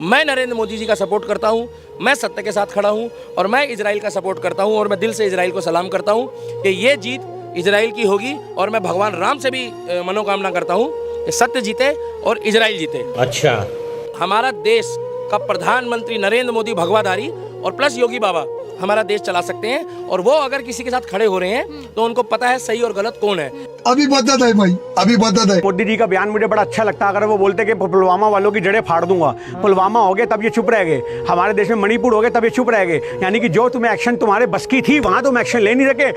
मैं नरेंद्र मोदी जी का सपोर्ट करता हूं, मैं सत्य के साथ खड़ा हूं और मैं इजराइल का सपोर्ट करता हूं और मैं दिल से इजराइल को सलाम करता हूं कि ये जीत इजराइल की होगी और मैं भगवान राम से भी मनोकामना करता हूं कि सत्य जीते और इजराइल जीते। अच्छा, हमारा देश का प्रधानमंत्री नरेंद्र मोदी भगवाधारी और प्लस योगी बाबा हमारा देश चला सकते हैं और वो अगर किसी के साथ खड़े हो रहे हैं तो उनको पता है सही और गलत कौन है। अभी बदत है भाई, अभी बदत है। मोदी जी का बयान मुझे बड़ा अच्छा लगता है। अगर वो बोलते कि पुलवामा वालों की जड़ें फाड़ दूंगा, पुलवामा हो गए तब ये चुप रह गए, हमारे देश में मणिपुर हो गए तब ये चुप रह गए, यानी कि जो तुम्हें एक्शन तुम्हारे बस की थी वहां तुम एक्शन ले नहीं सके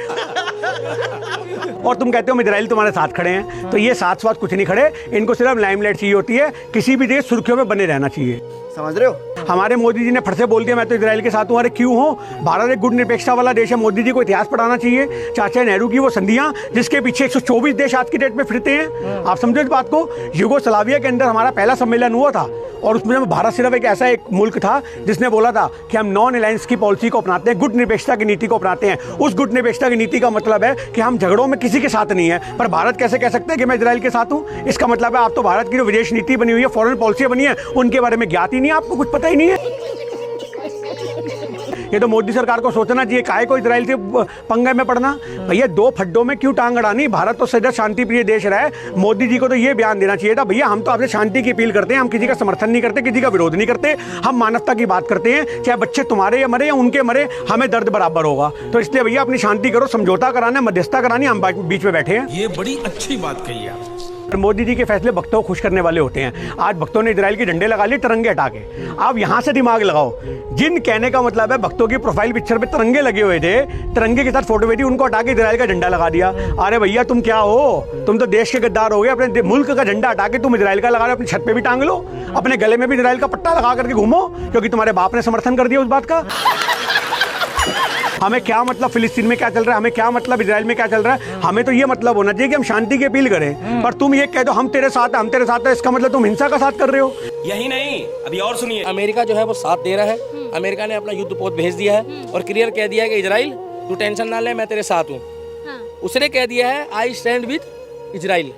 और तुम कहते हो इजराइल तुम्हारे साथ खड़े हैं। तो ये साथ साथ कुछ नहीं खड़े, इनको सिर्फ लाइमलाइट चाहिए होती है, किसी भी देश सुर्खियों में बने रहना चाहिए। समझ रहे हो? हमारे मोदी जी ने फट से बोल दिया मैं तो इजराइल के साथ हूँ। अरे क्यों हो? भारत एक गुट निरपेक्षता वाला देश है। मोदी जी को इतिहास पढ़ाना चाहिए। चाचा नेहरू की वो संधियां जिसके पीछे 124 देश आज की डेट में फिरते हैं। आप समझो इस बात को। यूगोस्लाविया के अंदर हमारा पहला सम्मेलन हुआ था और उसमें भारत सिर्फ एक ऐसा एक मुल्क था जिसने बोला था कि हम नॉन अलायंस की पॉलिसी को अपनाते हैं, गुट निरपेक्षता की नीति को अपनाते हैं। उस गुट निरपेक्षता की नीति का मतलब है कि हम झगड़ों में किसी के साथ नहीं है। पर भारत कैसे कह सकते हैं कि मैं इजराइल के साथ हूँ? इसका मतलब है आप तो भारत की जो विदेश नीति बनी हुई है, फॉरेन पॉलिसी बनी है, उनके बारे में ज्ञात ही नहीं है, आपको कुछ पता ही नहीं है। ये तो मोदी सरकार को सोचना चाहिए, काहे को इजराइल से पंगे में पड़ना। भैया दो फड्डों में क्यों टांग अड़ानी? भारत तो सदा शांति प्रिय देश रहा है। मोदी जी को तो ये बयान देना चाहिए था, भैया हम तो आपसे शांति की अपील करते हैं, हम किसी का समर्थन नहीं करते, किसी का विरोध नहीं करते, हम मानवता की बात करते हैं। चाहे बच्चे तुम्हारे या मरे या उनके मरे, हमें दर्द बराबर होगा। तो इसलिए भैया अपनी शांति करो, समझौता कराना, मध्यस्थता करानी, हम बीच में बैठे हैं। ये बड़ी अच्छी बात कही आप। मोदी जी के फैसले भक्तों को खुश करने वाले होते हैं। आज भक्तों ने इजराइल के झंडे लगा लिए तिरंगे हटा के। आप यहाँ से दिमाग लगाओ, जिन कहने का मतलब है भक्तों की प्रोफाइल पिक्चर पे तिरंगे लगे हुए थे, तिरंगे के साथ फोटो भेजी, उनको हटा के इजराइल का झंडा लगा दिया। अरे भैया तुम क्या हो? तुम तो देश के गद्दार हो गए। अपने मुल्क का झंडा हटा के तुम इजराइल का लगा रहे हो, अपनी छत पे भी टांग लो, अपने गले में भी इजराइल का पट्टा लगा करके घूमो, क्योंकि तुम्हारे बाप ने समर्थन कर दिया उस बात का। हमें क्या मतलब फिलिस्तीन में क्या चल रहा है, हमें क्या मतलब इजराइल में क्या चल रहा है? हमें तो ये मतलब होना चाहिए कि हम शांति की अपील करें। पर तुम ये कह दो हम तेरे साथ हैं, हम तेरे साथ हैं, इसका मतलब तुम हिंसा का साथ कर रहे हो। यही नहीं, अभी और सुनिए। अमेरिका जो है वो साथ दे रहा है। अमेरिका ने अपना युद्ध पोत भेज दिया है और क्लियर कह दिया है कि इजराइल तू टेंशन ना ले, मैं तेरे साथ हूँ। उसने कह दिया है I stand with Israel.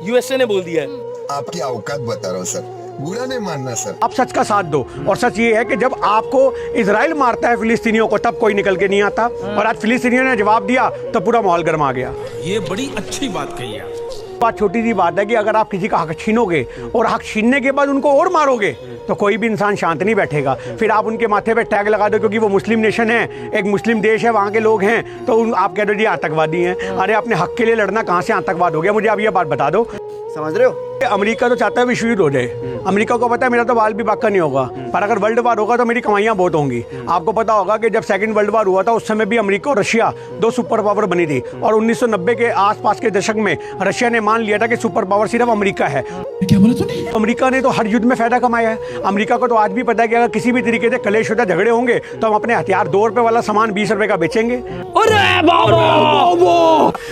USA ने बोल दिया है। आपकी औकात बता रहा हूँ सर, बुरा नहीं मानना सर। आप सच का साथ दो और सच ये है कि जब आपको इजराइल मारता है फिलिस्तीनियों को, तब कोई निकल के नहीं आता, और आज फिलिस्तीनियों ने जवाब दिया तो पूरा माहौल गर्मा गया। ये बड़ी अच्छी बात कही आप। बात छोटी सी बात है कि अगर आप किसी का हक छीनोगे और हक छीनने के बाद उनको और मारोगे तो कोई भी इंसान शांत नहीं बैठेगा। फिर आप उनके माथे पे टैग लगा दो क्योंकि वो मुस्लिम नेशन है, एक मुस्लिम देश है, वहाँ के लोग हैं, तो आप कह दो जी आतंकवादी हैं। अरे अपने हक के लिए लड़ना कहाँ से आतंकवाद हो गया? मुझे आप ये बात बता दो। समझ रहे हो? अमेरिका तो चाहता है विश्व युद्ध हो जाए। अमेरिका को पता है मेरा तो बाल भी बाका नहीं होगा, पर अगर वर्ल्ड वार होगा तो मेरी कमाइयाँ बहुत होंगी। आपको पता होगा कि जब सेकंड वर्ल्ड वार हुआ था उस समय भी अमेरिका और रशिया दो सुपर पावर बनी थी, और 1990 के आसपास के दशक में रशिया ने मान लिया था कि सुपर पावर सिर्फ अमेरिका है। क्या बोला तूने? अमेरिका ने तो हर युद्ध में फायदा कमाया है। अमेरिका को तो आज भी पता है कि अगर किसी भी तरीके से कलेश होता झगड़े होंगे तो हम अपने हथियार 2 रुपए वाला सामान 20 रुपए का बेचेंगे।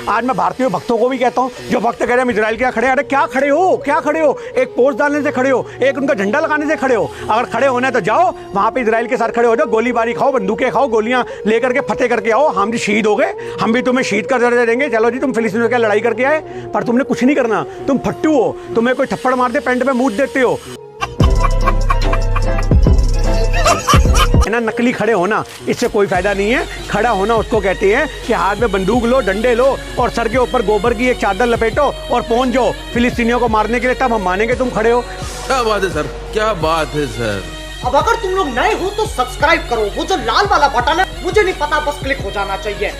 आज मैं भारतीय भक्तों को भी कहता हूँ, जो भक्त कह रहे हैं हम इजराइल क्या खड़े, अरे क्या खड़े हो? क्या खड़े हो? एक पोस्ट डालने से खड़े हो, एक उनका झंडा लगाने से खड़े हो। अगर खड़े होना है तो जाओ वहां पे इजराइल के साथ खड़े हो जाओ, गोलीबारी खाओ, बंदूकें खाओ, गोलियां लेकर के फतेह करके आओ। हम भी शहीद हो गए, हम भी तुम्हें शहीद का दर्जा देंगे। चलो जी तुम फिलिस्तीन में लड़ाई करके आए, पर तुमने कुछ नहीं करना। तुम फट्टू हो, तुम्हें कोई थप्पड़ मार दे पैंट में मूत देते हो ना। नकली खड़े होना, इससे कोई फायदा नहीं है। खड़ा होना उसको कहते हैं कि हाथ में बंदूक लो, डंडे लो और सर के ऊपर गोबर की एक चादर लपेटो और पहुंच जाओ फिलिस्तीनियों को मारने के लिए, तब हम मानेंगे तुम खड़े हो। क्या बात है सर, क्या बात है सर। अब अगर तुम लोग नए हो तो सब्सक्राइब करो, वो जो लाल वाला बटन है मुझे नहीं पता, बस क्लिक हो जाना चाहिए।